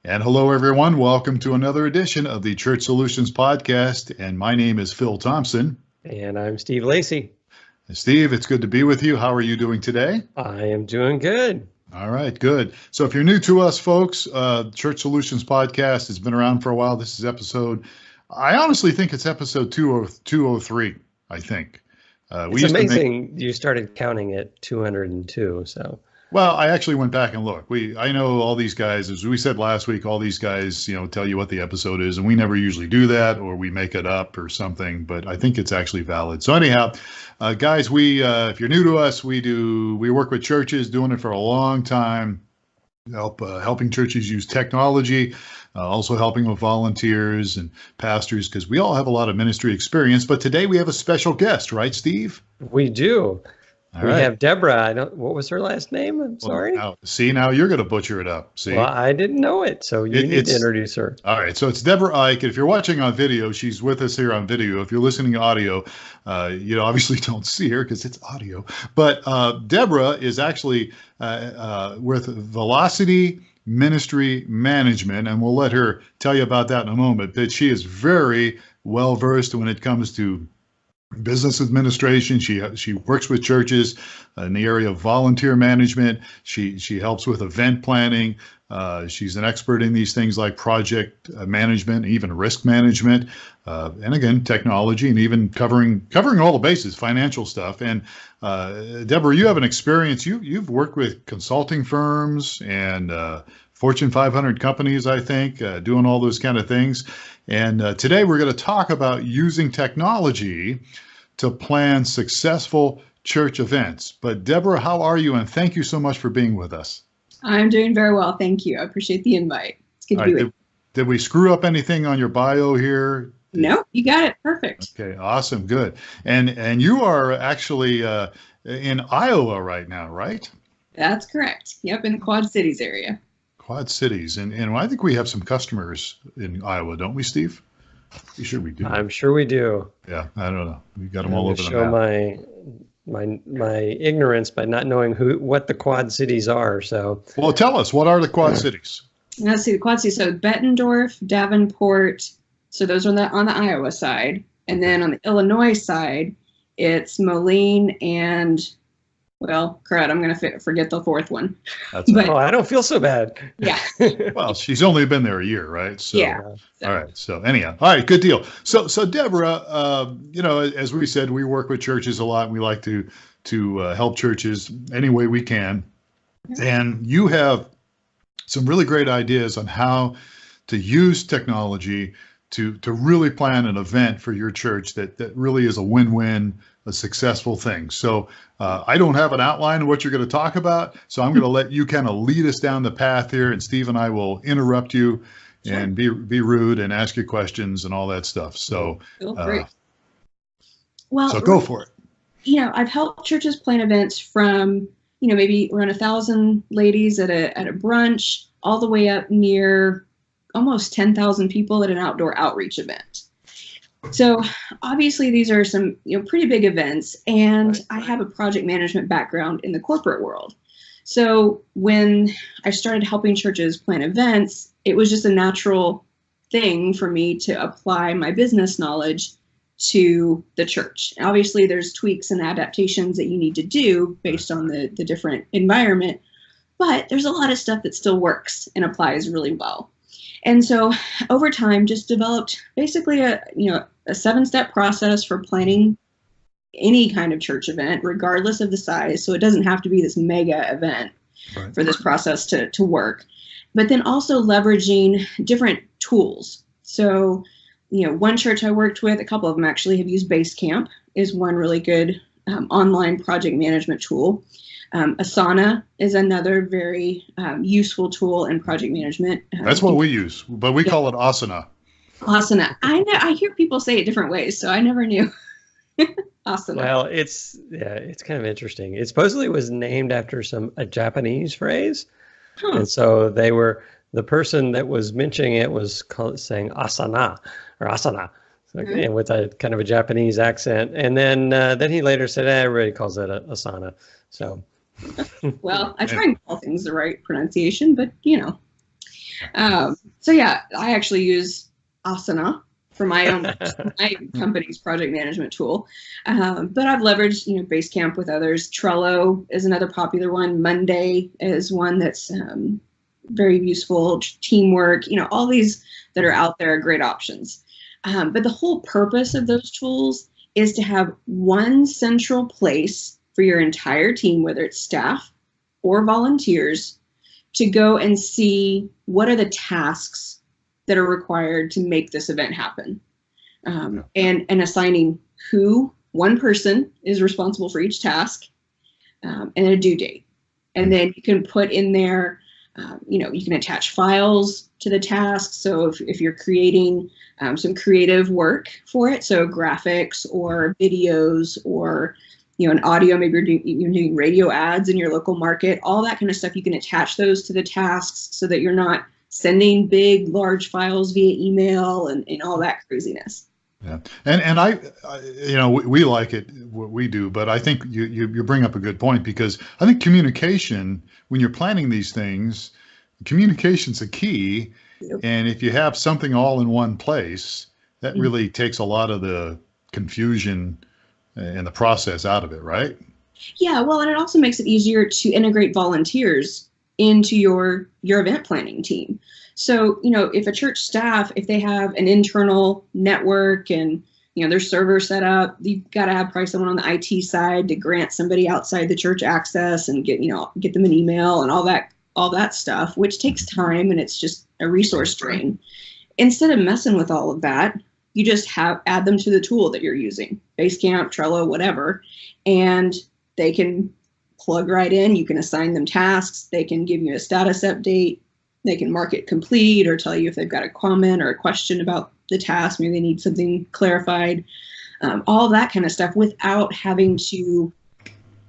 And hello, everyone. Welcome to another edition of the Church Solutions Podcast. And my name is Phil Thompson. And I'm Steve Lacy. Steve, it's good to be with you. How are you doing today? I am doing good. All right, good. So if you're new to us, folks, Church Solutions Podcast has been around for a while. This is I honestly think it's episode 203, I think. It's amazing you started counting at 202, so... Well, I actually went back and looked. I know all these guys, as we said last week, all these guys, tell you what the episode is, and we never usually do that, or we make it up or something, but I think it's actually valid. So anyhow, guys, if you're new to us, we work with churches, doing it for a long time, helping churches use technology, also helping with volunteers and pastors, because we all have a lot of ministry experience. But today we have a special guest, right, Steve? We do. We have Deborah. What was her last name? I'm sorry. Now you're going to butcher it up. See? Well, I didn't know it, so you need to introduce her. All right. So it's Deborah Ike. If you're watching on video, she's with us here on video. If you're listening to audio, you obviously don't see her because it's audio. But Deborah is actually with Velocity Ministry Management, and we'll let her tell you about that in a moment. But she is very well versed when it comes to business administration. She works with churches in the area of volunteer management. She helps with event planning. She's an expert in these things like project management, even risk management, and again, technology, and even covering all the bases, financial stuff. And Deborah, you have an experience. You've worked with consulting firms and Fortune 500 companies, I think, doing all those kind of things. And today we're going to talk about using technology to plan successful church events. But Deborah, how are you? And thank you so much for being with us. I'm doing very well. Thank you. I appreciate the invite. It's good to be with you. Did we screw up anything on your bio here? No, you got it. Perfect. Okay, awesome. Good. And you are actually in Iowa right now, right? That's correct. Yep, in the Quad Cities area. Quad Cities. And I think we have some customers in Iowa, don't we, Steve? Pretty sure we do. I'm sure we do. Yeah, I don't know. We got them all over the map. Show my ignorance by not knowing what the Quad Cities are. So, well, tell us, what are the Quad Cities? Let's see, the Quad Cities. So Bettendorf, Davenport. So those are on the Iowa side, and then on the Illinois side, it's Moline and, well, crud, I'm going to forget the fourth one. I don't feel so bad. Yeah. Well, she's only been there a year, right? So, yeah. All right. So anyhow, all right, good deal. So Deborah, as we said, we work with churches a lot, and we like to help churches any way we can. And you have some really great ideas on how to use technology to really plan an event for your church that really is a win-win, a successful thing. So I don't have an outline of what you're going to talk about, so I'm going to let you kind of lead us down the path here, and Steve and I will interrupt you and be rude and ask you questions and all that stuff. So, go for it. I've helped churches plan events from, maybe around 1,000 ladies at a brunch, all the way up near almost 10,000 people at an outdoor outreach event. So obviously these are some pretty big events, and I have a project management background in the corporate world. So when I started helping churches plan events, it was just a natural thing for me to apply my business knowledge to the church. Obviously there's tweaks and adaptations that you need to do based on the different environment, but there's a lot of stuff that still works and applies really well. And so over time, just developed basically a 7-step process for planning any kind of church event, regardless of the size. So it doesn't have to be this mega event for this process to work. But then also leveraging different tools. So, one church I worked with, a couple of them actually have used Basecamp, is one really good online project management tool. Asana is another very useful tool in project management. That's what we use, but we call it Asana. Asana. I hear people say it different ways, so I never knew. Asana. Well, it's kind of interesting. It supposedly was named after a Japanese phrase, and so the person that was mentioning it was saying asana or asana. And with a kind of a Japanese accent, and then he later said, everybody calls it Asana. So, well, I try and call things the right pronunciation, but So yeah, I actually use Asana for my own my company's project management tool. But I've leveraged, Basecamp with others. Trello is another popular one. Monday is one that's very useful. Teamwork, all these that are out there are great options. But the whole purpose of those tools is to have one central place for your entire team, whether it's staff or volunteers, to go and see what are the tasks that are required to make this event happen. And assigning who one person is responsible for each task, and a due date. And then you can put in there, you can attach files to the task. So if you're creating some creative work for it, so graphics or videos or an audio, maybe you're doing radio ads in your local market, all that kind of stuff, you can attach those to the tasks so that you're not sending big, large files via email and all that craziness. Yeah, and we like it, what we do, but I think you bring up a good point, because I think communication, when you're planning these things, communication's a key. Yep. And if you have something all in one place, that really takes a lot of the confusion and the process out of it, right? Yeah, well, and it also makes it easier to integrate volunteers into your event planning team. So, if a church staff, if they have an internal network and, their server set up, you've got to have probably someone on the IT side to grant somebody outside the church access and get them an email and all that stuff, which takes time and it's just a resource drain. Instead of messing with all of that, you just add them to the tool that you're using, Basecamp, Trello, whatever, and they can plug right in. You can assign them tasks. They can give you a status update. They can mark it complete or tell you if they've got a comment or a question about the task. Maybe they need something clarified, all that kind of stuff, without having to,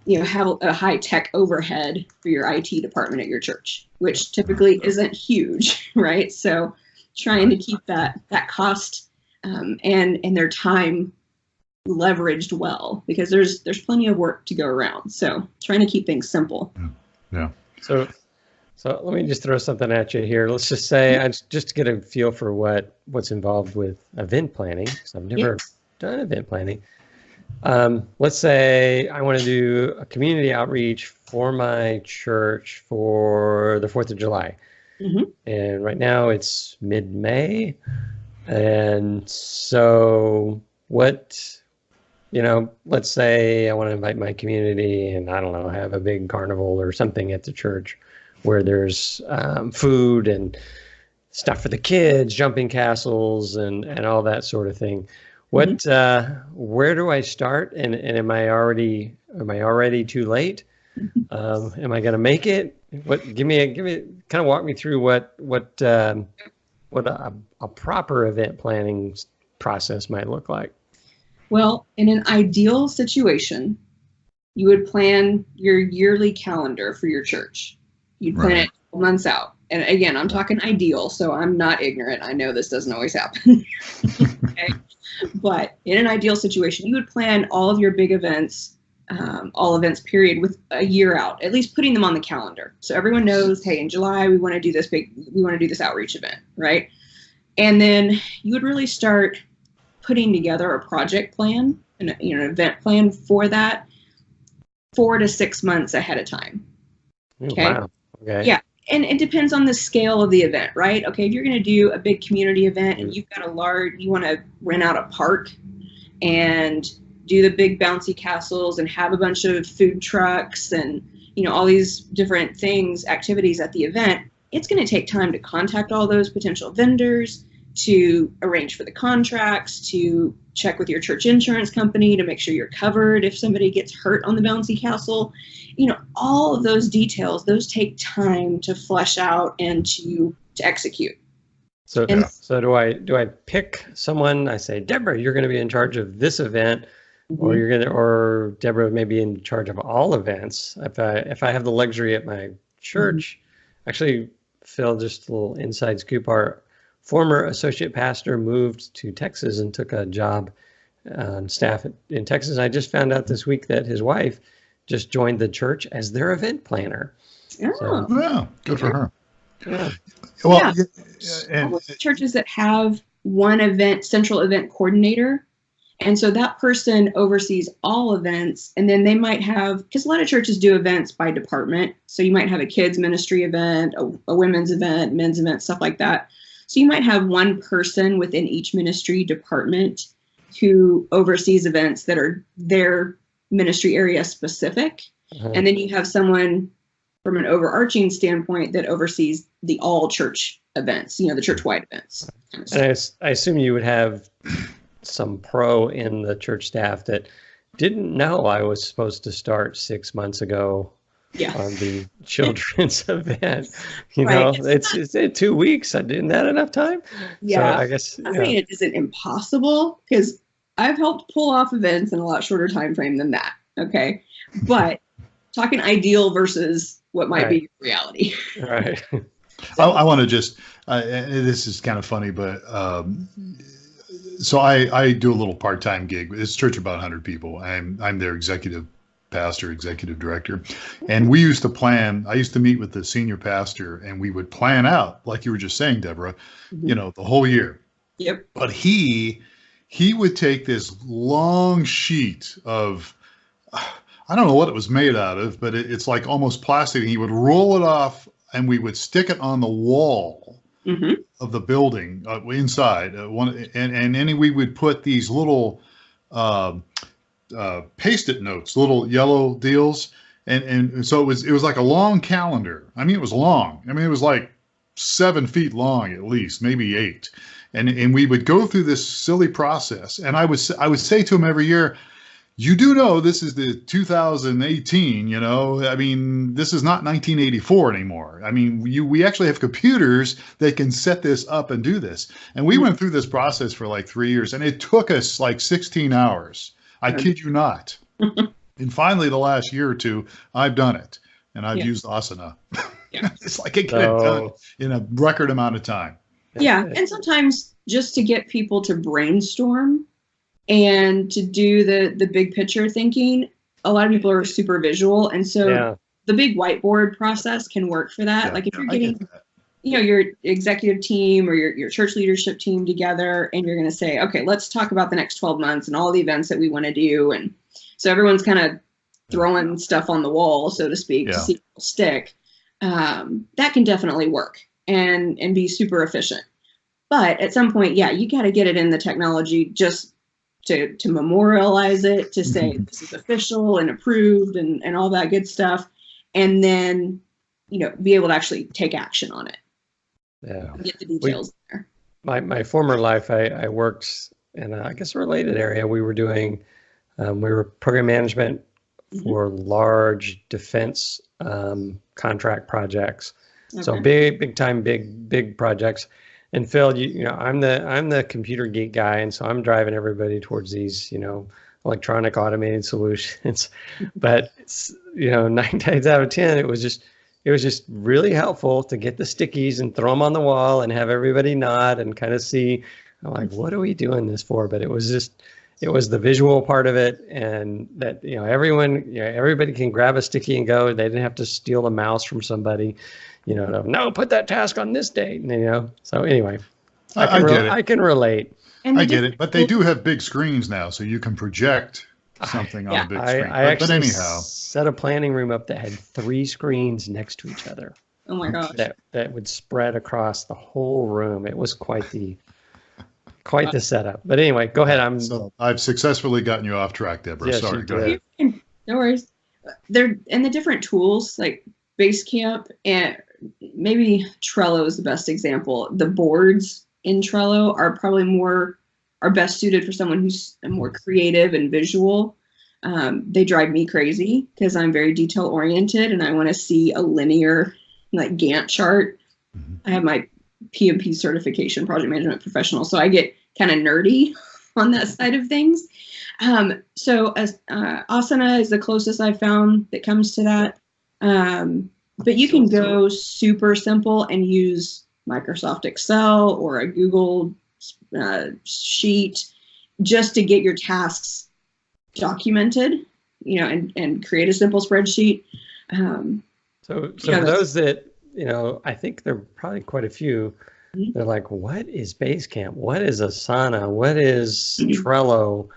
have a high tech overhead for your IT department at your church, which typically isn't huge, right? So trying to keep that cost and their time leveraged well, because there's plenty of work to go around. So trying to keep things simple. Yeah. So let me just throw something at you here. Let's just say, just to get a feel for what's involved with event planning, because I've never done event planning. Let's say I want to do a community outreach for my church for the 4th of July. Mm-hmm. And right now it's mid-May. And so let's say I want to invite my community and, I don't know, have a big carnival or something at the church where there's food and stuff for the kids, jumping castles and all that sort of thing. What, where do I start? And am I already too late? Am I going to make it? Give me kind of walk me through what a proper event planning process might look like. Well, in an ideal situation, you would plan your yearly calendar for your church. You'd plan it 12 months out. And again, I'm talking ideal, so I'm not ignorant. I know this doesn't always happen. Okay? But in an ideal situation, you would plan all of your big events, all events period, with a year out, at least putting them on the calendar. So everyone knows, hey, in July, we want to do this outreach event, right? And then you would really start putting together a project plan, an event plan for that 4 to 6 months ahead of time. Okay. Wow. Okay. Yeah. And it depends on the scale of the event, right? Okay, if you're going to do a big community event and you've got you want to rent out a park and do the big bouncy castles and have a bunch of food trucks and, all these different activities at the event, it's going to take time to contact all those potential vendors, to arrange for the contracts, to check with your church insurance company to make sure you're covered if somebody gets hurt on the bouncy castle. All of those details, those take time to flesh out and to execute. So do I pick someone? I say, Deborah, you're going to be in charge of this event, or Deborah may be in charge of all events. If I have the luxury at my church, actually, Phil, just a little inside scoop, our former associate pastor moved to Texas and took a job on staff in Texas. I just found out this week that his wife just joined the church as their event planner. Oh. So, yeah, good for her. Yeah. Well, Yeah. and All the churches that have one central event coordinator. And so that person oversees all events. And then they might have, because a lot of churches do events by department. So you might have a kids ministry event, a women's event, men's event, stuff like that. So you might have one person within each ministry department who oversees events that are their ministry area specific. And then you have someone from an overarching standpoint that oversees the all church events, the church-wide events. And I assume you would have some pro in the church staff that didn't know I was supposed to start 6 months ago on the children's event. It's 2 weeks. Isn't that enough time? Yeah. So I guess I mean, it isn't impossible, because I've helped pull off events in a lot shorter time frame than that. Okay. But talking ideal versus what might be reality. Right. I want to just, this is kind of funny, but so I do a little part-time gig. It's a church of about 100 people. I'm their executive pastor, executive director. And we used to plan, I used to meet with the senior pastor, and we would plan out, like you were just saying, Deborah, the whole year. Yep. But he would take this long sheet of, I don't know what it was made out of, but it's like almost plastic. He would roll it off, and we would stick it on the wall of the building inside. And then we would put these little Paste-it notes, little yellow deals, and so it was like a long calendar. I mean, it was long. I mean, it was like 7 feet long at least, maybe 8. And we would go through this silly process. And I would say to him every year, you do know this is the 2018, I mean, this is not 1984 anymore. I mean, we actually have computers that can set this up and do this. And we went through this process for like 3 years, and it took us like 16 hours. I kid you not. And finally, the last year or two, I've done it, and I've used Asana. It's like it got done in a record amount of time. Yeah, and sometimes just to get people to brainstorm and to do the big picture thinking, a lot of people are super visual, and so the big whiteboard process can work for that. Like if you're getting your executive team or your church leadership team together, and you're going to say, okay, let's talk about the next 12 months and all the events that we want to do. And so everyone's kind of throwing stuff on the wall, so to speak, to see if it'll stick. That can definitely work and be super efficient. But at some point, you got to get it in the technology just to memorialize it, to say this is official and approved and all that good stuff. And then, be able to actually take action on it. Yeah. Get the details there. My former life, I worked in I guess a related area. We were doing, we were program management for large defense contract projects. Okay. So big time, big projects. And Phil, I'm the computer geek guy, and so I'm driving everybody towards these, electronic automated solutions. But 9 times out of 10, it was just really helpful to get the stickies and throw them on the wall and have everybody nod and kind of see, like, what are we doing this for? But it was the visual part of it, and that, everybody can grab a sticky and go. They didn't have to steal the mouse from somebody, no, put that task on this date, So anyway, I can relate. And I get it, but they do have big screens now, so you can project something on a big screen. I actually but anyhow, set a planning room up that had 3 screens next to each other. Oh my gosh! That would spread across the whole room. It was quite the setup. But anyway, go ahead. So I've successfully gotten you off track, Deborah. Yes, sorry. Go ahead. No worries. And the different tools like Basecamp, and maybe Trello is the best example. The boards in Trello are best suited for someone who's more creative and visual. They drive me crazy because I'm very detail oriented and I want to see a linear like Gantt chart. I have my PMP certification, project management professional, so I get kind of nerdy on that side of things. So Asana is the closest I've found that comes to that. But you can go super simple and use Microsoft Excel or a Google sheet just to get your tasks documented, and create a simple spreadsheet. So for those that I think there are probably quite a few. Mhm. They're like, what is Basecamp? What is Asana? What is Trello?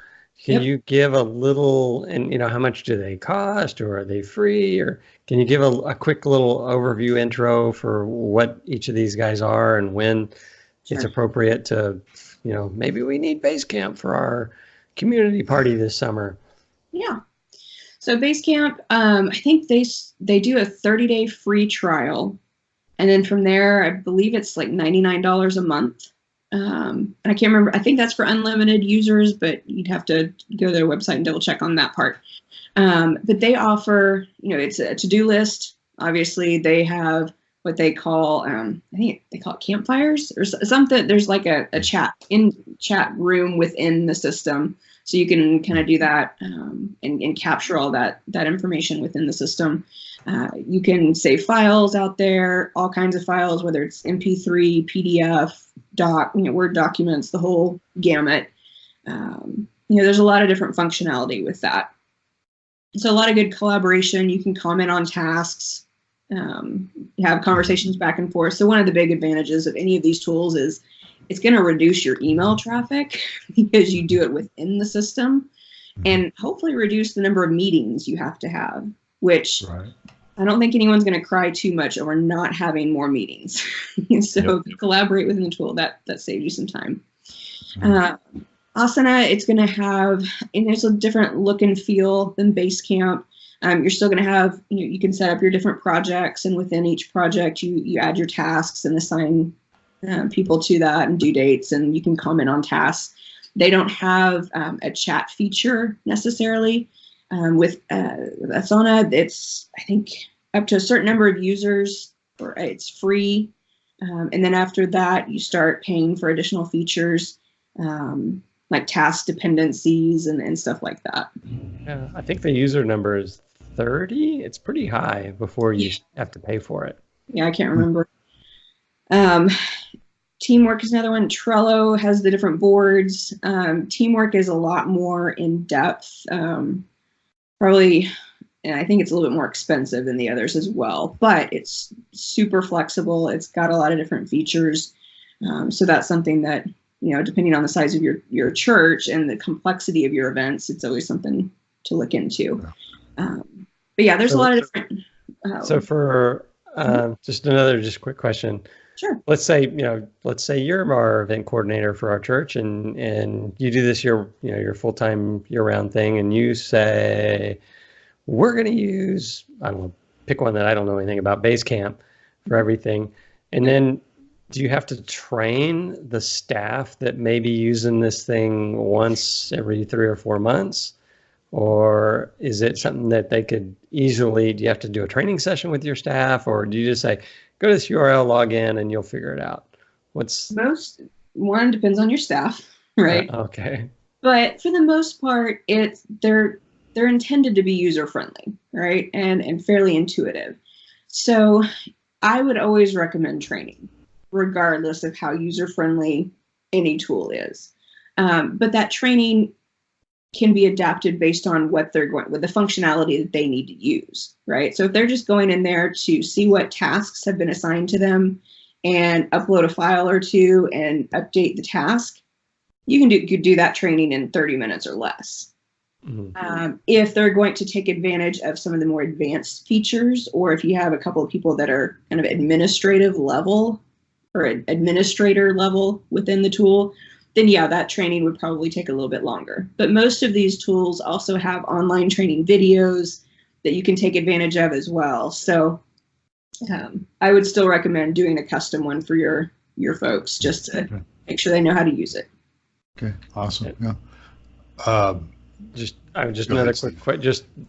Can Yep. you give a little, and how much do they cost, or are they free? Or can you give a quick little overview intro for what each of these guys are and when it's Sure. appropriate to, maybe we need Basecamp for our community party this summer. Yeah. So Basecamp, I think they do a 30-day free trial, and then from there, I believe it's like $99 a month. And I can't remember. I think that's for unlimited users, but you'd have to go to their website and double check on that part. But they offer, it's a to-do list. Obviously, they have what they call, I think they call it campfires or something. There's like a chat room within the system. So you can kind of do that and capture all that information within the system. You can save files out there, all kinds of files, whether it's MP3, PDF, doc, Word documents, the whole gamut. There's a lot of different functionality with that. So a lot of good collaboration. You can comment on tasks, have conversations back and forth. So one of the big advantages of any of these tools is it's going to reduce your email traffic because you do it within the system, and hopefully reduce the number of meetings you have to have, which I don't think anyone's going to cry too much over not having more meetings. So collaborate within the tool, that saves you some time. Asana, it's going to have, and there's a different look and feel than Basecamp. You're still going to have, you can set up your different projects, and within each project, you add your tasks and assign people to that and due dates, and you can comment on tasks. They don't have a chat feature necessarily. With Asana, it's, I think, up to a certain number of users, or it's free. And then after that, you start paying for additional features, like task dependencies and stuff like that. Yeah, I think the user number is 30. It's pretty high before you have to pay for it. Yeah, I can't remember. Teamwork is another one. Trello has the different boards. Teamwork is a lot more in depth. Probably, and I think it's a little bit more expensive than the others as well, but it's super flexible. It's got a lot of different features. So that's something that, depending on the size of your church and the complexity of your events, it's always something to look into. But yeah, there's a lot of different. So for just quick question. Sure. Let's say you're our event coordinator for our church, and you do this your full-time year-round thing, and you say, we're going to use, I don't know, pick one that I don't know anything about, Basecamp for everything. And then do you have to train the staff that may be using this thing once every 3 or 4 months? Or is it something that they could easily, do you have to do a training session with your staff, or do you just say, go to this URL, log in, and you'll figure it out? One depends on your staff, right? Okay. But for the most part, they're intended to be user-friendly, right? And fairly intuitive. So I would always recommend training, regardless of how user-friendly any tool is. But that training can be adapted based on what they're going with, the functionality that they need to use, right? So if they're just going in there to see what tasks have been assigned to them and upload a file or two and update the task, you can do that training in 30 minutes or less. Mm-hmm. If they're going to take advantage of some of the more advanced features, or if you have a couple of people that are kind of administrative level or administrator level within the tool, then yeah, that training would probably take a little bit longer. But most of these tools also have online training videos that you can take advantage of as well. So I would still recommend doing a custom one for your folks, just to make sure they know how to use it. Okay, awesome. Yeah. Just another quick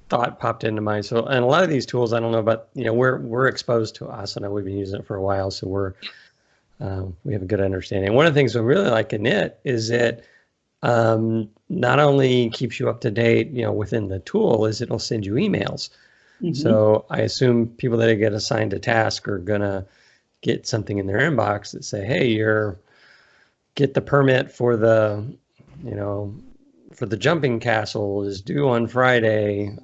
thought popped into mind. So, and a lot of these tools, I don't know about, we're exposed to Asana. We've been using it for a while, so we have a good understanding. One of the things we really like in it is it not only keeps you up to date, within the tool, is it'll send you emails. Mm-hmm. So I assume people that get assigned a task are gonna get something in their inbox that say, hey, get the permit for the, for the jumping castle is due on Friday.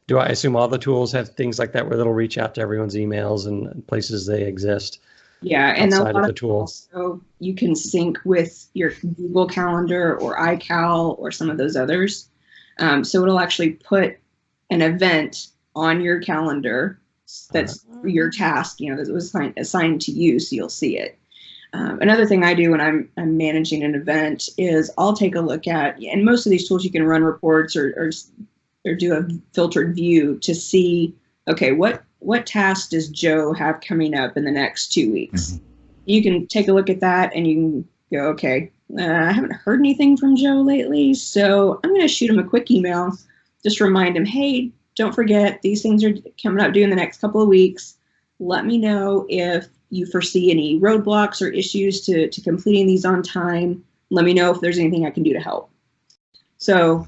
do I assume all the tools have things like that where they'll reach out to everyone's emails and places they exist? Yeah, and a outside lot of the tool. Also, you can sync with your Google Calendar or iCal or some of those others. So it'll actually put an event on your calendar that's your task, you know, that was assigned to you, so you'll see it. Another thing I do when I'm managing an event is I'll take a look at, and most of these tools you can run reports or do a filtered view to see, okay, what task does Joe have coming up in the next 2 weeks? Mm-hmm. You can take a look at that and you can go, okay, I haven't heard anything from Joe lately, so I'm going to shoot him a quick email, just remind him, hey, don't forget, these things are coming up due in the next couple of weeks. Let me know if you foresee any roadblocks or issues to completing these on time. Let me know if there's anything I can do to help. So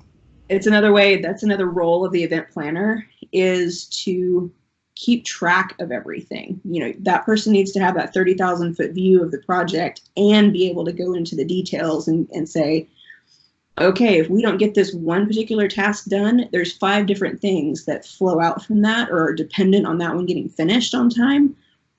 it's another way, that's another role of the event planner, is to keep track of everything. You know, that person needs to have that 30,000 foot view of the project and be able to go into the details and say, okay, if we don't get this one particular task done, there's 5 different things that flow out from that or are dependent on that one getting finished on time.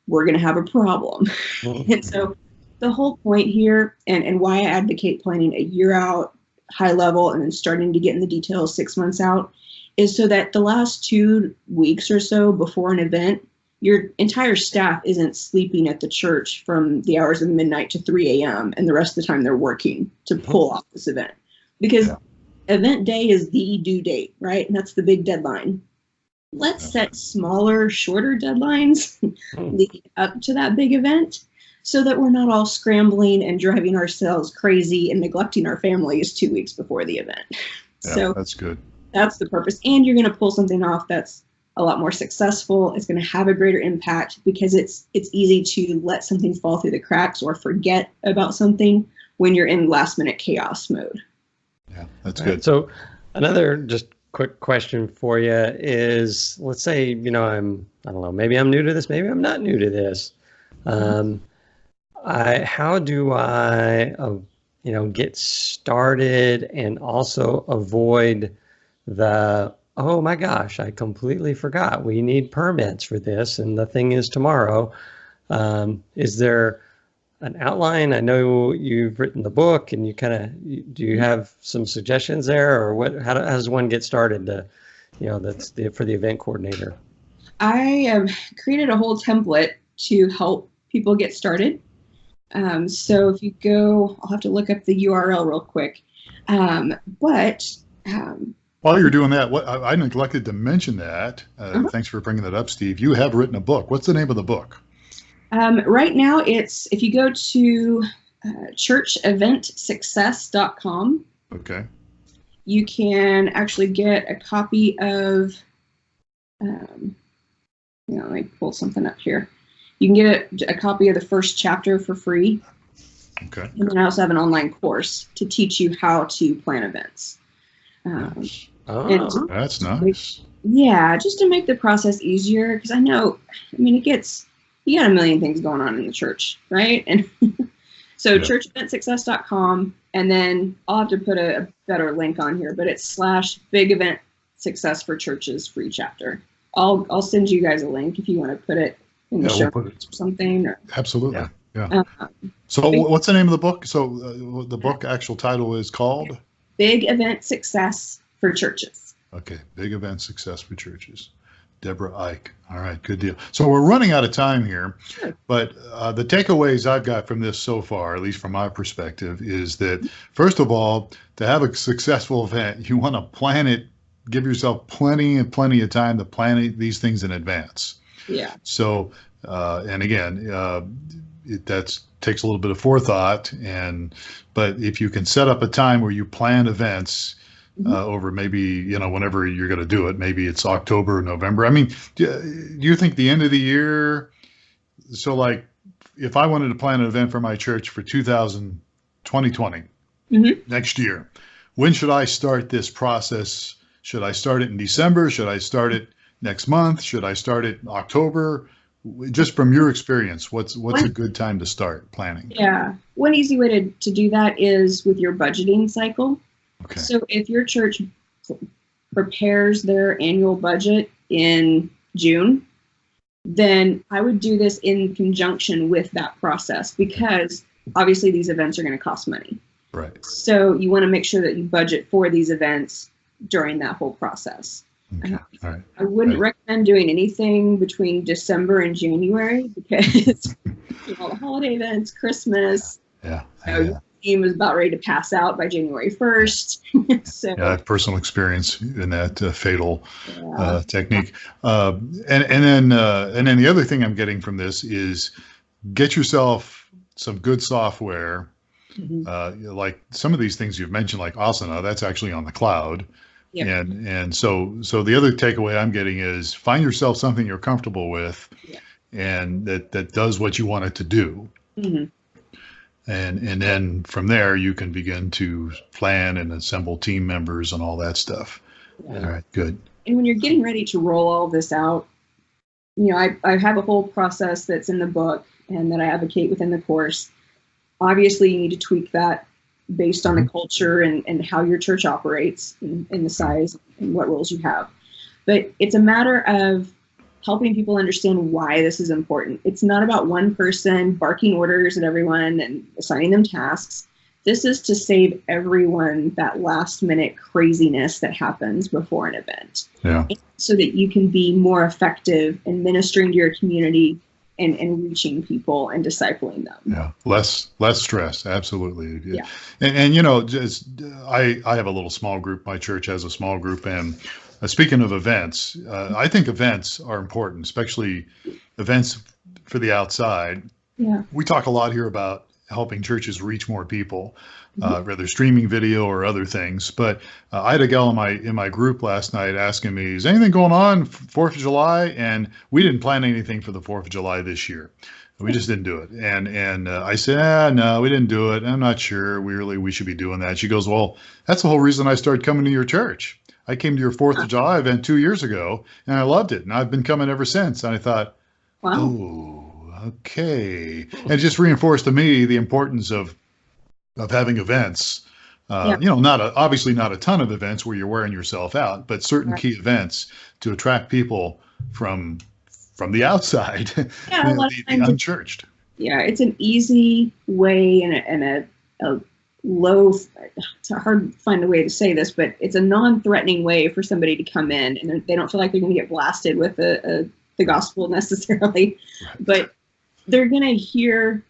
We're going to have a problem. And so the whole point here, and why I advocate planning a year out, high level, and then starting to get in the details 6 months out, is so that the last 2 weeks or so before an event, your entire staff isn't sleeping at the church from the hours of midnight to 3 a.m. and the rest of the time they're working to pull off this event. Because event day is the due date, right? And that's the big deadline. Let's set smaller, shorter deadlines leading up to that big event so that we're not all scrambling and driving ourselves crazy and neglecting our families 2 weeks before the event. Yeah, so that's good. That's the purpose. And you're going to pull something off that's a lot more successful. It's going to have a greater impact because it's easy to let something fall through the cracks or forget about something when you're in last minute chaos mode. Yeah, that's good. So another just quick question for you is, let's say, you know, I don't know, maybe I'm new to this, maybe I'm not new to this. How do I, you know, get started and also avoid the, oh my gosh, I completely forgot we need permits for this and the thing is tomorrow. Is there an outline? I know you've written the book and you kind of, do you have some suggestions there, or what, how does one get started to, you know, that's for the event coordinator? I created a whole template to help people get started. So if you go, I'll have to look up the URL real quick. While you're doing that, what I neglected to mention that, thanks for bringing that up, Steve. You have written a book. What's the name of the book? Right now, it's, if you go to churcheventsuccess.com, okay, you can actually get a copy of, let me pull something up here. You can get a copy of the first chapter for free. Okay. And then I also have an online course to teach you how to plan events. That's nice. Yeah, just to make the process easier, because I know, it gets, you got a million things going on in the church, right? And so churcheventsuccess.com, and then I'll have to put a better link on here, but it's /big event success for churches free chapter. I'll send you guys a link if you want to put it in the show notes or something. Or, absolutely. Yeah. So what's the name of the book? So the book actual title is called? Big Event Success for Churches. Okay, Big Event Success for Churches. Deborah Ike. All right, good deal. So we're running out of time here, but the takeaways I've got from this so far, at least from my perspective, is that, first of all, to have a successful event, you want to plan it, give yourself plenty of time to plan these things in advance. Yeah. So, and again, that takes a little bit of forethought, but if you can set up a time where you plan events over maybe, whenever you're going to do it, maybe it's October or November. I mean, do you think the end of the year, so like if I wanted to plan an event for my church for 2020, next year, when should I start this process? Should I start it in December? Should I start it next month? Should I start it in October? Just from your experience, what's a good time to start planning? Yeah, one easy way to do that is with your budgeting cycle. Okay. So if your church prepares their annual budget in June, then I would do this in conjunction with that process, because obviously these events are going to cost money. Right. So you want to make sure that you budget for these events during that whole process. Okay. All right. I wouldn't recommend doing anything between December and January, because all the holiday events, Christmas, your team is about ready to pass out by January 1st. So I have personal experience in that fatal technique. And then the other thing I'm getting from this is get yourself some good software. Like some of these things you've mentioned, like Asana, that's actually on the cloud. Yep. And so the other takeaway I'm getting is find yourself something you're comfortable with, and that does what you want it to do. And then from there you can begin to plan and assemble team members and all that stuff. All right, good. And when you're getting ready to roll all this out, I have a whole process that's in the book and that I advocate within the course. Obviously, you need to tweak that based on the culture and how your church operates and the size and what roles you have. But it's a matter of helping people understand why this is important. It's not about one person barking orders at everyone and assigning them tasks. This is to save everyone that last minute craziness that happens before an event. So that you can be more effective in ministering to your community and reaching people and discipling them. Less stress, absolutely. And just I have a little small group. My church has a small group, and speaking of events, I think events are important, especially events for the outside. We talk a lot here about helping churches reach more people, whether streaming video or other things. But I had a gal in my group last night asking me, is anything going on 4th of July? And we didn't plan anything for the 4th of July this year. We just didn't do it. And I said, no, we didn't do it. I'm not sure we should be doing that. She goes, well, that's the whole reason I started coming to your church. I came to your 4th of July event 2 years ago, and I loved it. And I've been coming ever since. And I thought, okay. And it just reinforced to me the importance of having events. Obviously not a ton of events where you're wearing yourself out, but certain key events to attract people from the outside, the unchurched. It's an easy way and a low, it's hard to find a way to say this, but it's a non-threatening way for somebody to come in, and they don't feel like they're going to get blasted with the gospel necessarily, but they're going to hear,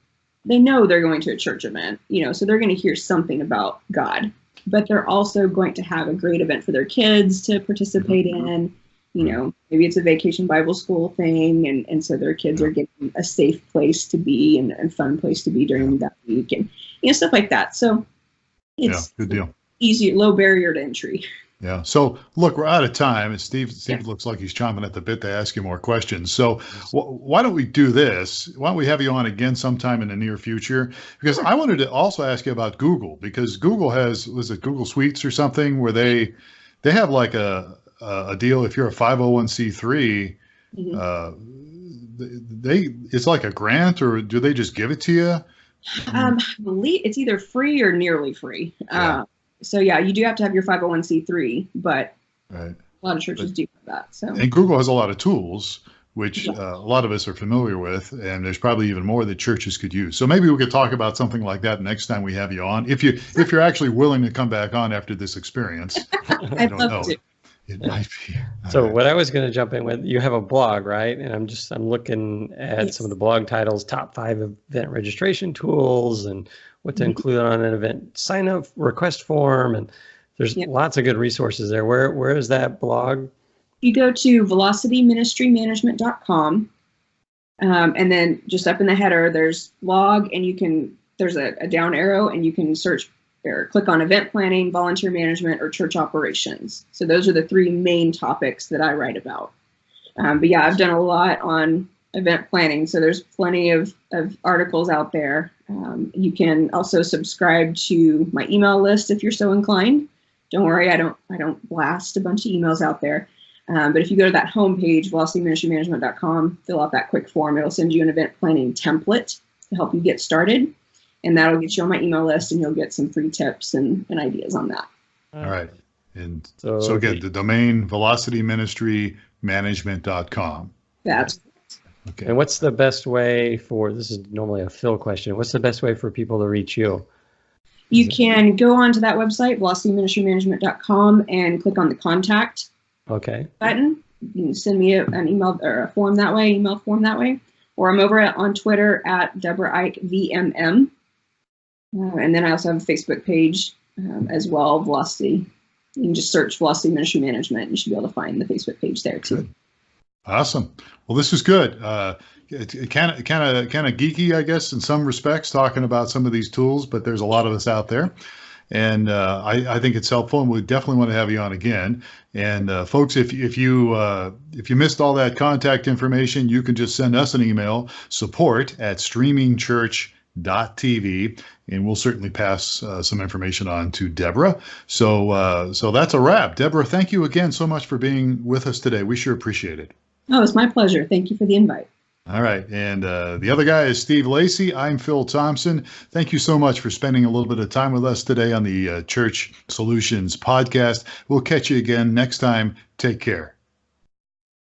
they know they're going to a church event, so they're going to hear something about God, but they're also going to have a great event for their kids to participate in. Maybe it's a vacation Bible school thing, and so their kids are getting a safe place to be and a fun place to be during that week, and stuff like that. So it's good deal. Easy, low barrier to entry. Yeah. So look, we're out of time, and Steve looks like he's chomping at the bit to ask you more questions. So why don't we do this? Why don't we have you on again sometime in the near future? Because I wanted to also ask you about Google, because Google has, was it Google Suites or something, where they have like a deal. If you're a 501c3, it's like a grant, or do they just give it to you? I believe it's either free or nearly free. So you do have to have your 501c3, but a lot of churches do have that. So, and Google has a lot of tools, which a lot of us are familiar with, and there's probably even more that churches could use. So maybe we could talk about something like that next time we have you on, if you're actually willing to come back on after this experience. I'd love to. It might be. So what I was going to jump in with, you have a blog, right? And I'm looking at some of the blog titles, top 5 event registration tools, and what to include on an event sign up request form. And there's lots of good resources there. Where is that blog? You go to velocityministrymanagement.com. And then just up in the header, there's blog, and there's a down arrow, and you can search or click on event planning, volunteer management, or church operations. So those are the 3 main topics that I write about. But I've done a lot on event planning. So there's plenty of articles out there. You can also subscribe to my email list if you're so inclined. Don't worry, I don't blast a bunch of emails out there. But if you go to that homepage, velocityministrymanagement.com, fill out that quick form. It'll send you an event planning template to help you get started. And that'll get you on my email list, and you'll get some free tips and ideas on that. All right. And So so again, the domain velocityministrymanagement.com. That's Okay. And what's the best way for, this is normally a Phil question, what's the best way for people to reach you? You can go onto that website, velocityministrymanagement.com, and click on the contact Okay. button. You can send me an email or a form that way, or I'm over on Twitter at Deborah Ike VMM. And then I also have a Facebook page as well, Velocity. You can just search Velocity Ministry Management. You should be able to find the Facebook page there too. Good. Awesome. Well, this was good. It kind of geeky, I guess, in some respects, talking about some of these tools, but there's a lot of us out there. And I think it's helpful, and we definitely want to have you on again. And folks, if you missed all that contact information, you can just send us an email, support@streamingchurch.tv, and we'll certainly pass some information on to Deborah. So that's a wrap. Deborah, thank you again so much for being with us today. We sure appreciate it. Oh, it's my pleasure. Thank you for the invite. All right. And the other guy is Steve Lacy. I'm Phil Thompson. Thank you so much for spending a little bit of time with us today on the Church Solutions podcast. We'll catch you again next time. Take care.